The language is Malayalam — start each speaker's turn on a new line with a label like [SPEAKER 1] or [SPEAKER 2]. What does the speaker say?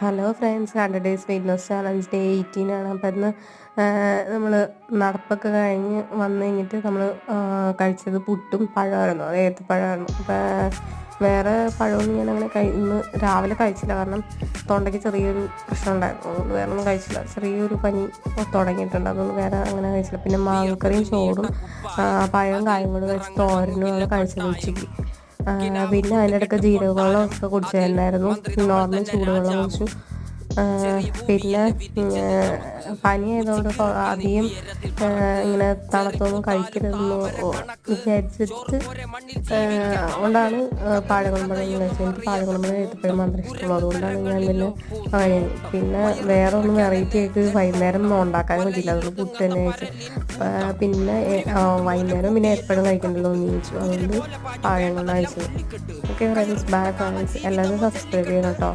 [SPEAKER 1] Hello friends, 100 days weight loss challenge day 18 ആണ്. അപ്പം ഇന്ന് നമ്മൾ നടപ്പൊക്കെ കഴിഞ്ഞ് വന്നു കഴിഞ്ഞിട്ട് നമ്മൾ കഴിച്ചത് പുട്ടും പഴമായിരുന്നു. അത് ഏത്തപ്പഴമായിരുന്നു. അപ്പം വേറെ പഴമൊന്നും ഞാൻ അങ്ങനെ ഇന്ന് രാവിലെ കഴിച്ചില്ല, കാരണം തൊണ്ടയ്ക്ക് ചെറിയൊരു പ്രശ്നം ഉണ്ടായിരുന്നു. അതുകൊണ്ട് വേറെ ഒന്നും കഴിച്ചില്ല. ചെറിയൊരു പനി തുടങ്ങിയിട്ടുണ്ട്, അതുകൊണ്ട് വേറെ അങ്ങനെ കഴിച്ചില്ല. പിന്നെ മാങ്ങക്കറിയും ചോറും പഴവും കായും കൂടെ വെച്ച് തോരനുമാണ് കഴിച്ചത് ഉച്ചയ്ക്ക്. പിന്നെ അതിനിടയ്ക്ക് ജീരകവെള്ളം ഒക്കെ കുടിച്ചിട്ടുണ്ടായിരുന്നു. നോർമൽ ചൂടുവെള്ളം കുടിച്ചു. പിന്നെ പനി ആയതുകൊണ്ട് അധികം ഇങ്ങനെ തണുത്തൊന്നും കഴിക്കരുതെന്ന് വിചാരിച്ചിട്ട് കൊണ്ടാണ് പാഴകളും പഴം കഴിച്ചത്. എനിക്ക് പാഴകളും പഴം ഏത്തപ്പഴം മാത്രം ഇഷ്ടമുള്ളൂ, അതുകൊണ്ടാണ് ഞാൻ പിന്നെ വേറെ ഒന്നും വെറൈറ്റി ആയിട്ട് വൈകുന്നേരം ഒന്നും ഉണ്ടാക്കാനും പറ്റില്ല, അതുകൊണ്ട് പുട്ട് തന്നെ കഴിച്ചു. പിന്നെ വൈകുന്നേരം പിന്നെ എപ്പോഴും കഴിക്കണ്ടല്ലോ എന്ന് ചോദിച്ചു, അതുകൊണ്ട് പഴങ്ങൾ കഴിച്ചത്. ഓക്കെ ഫ്രണ്ട്സ്, ബൈ ഫ്രണ്ട്സ്, എല്ലാവരും സബ്സ്ക്രൈബ് ചെയ്യണം കേട്ടോ.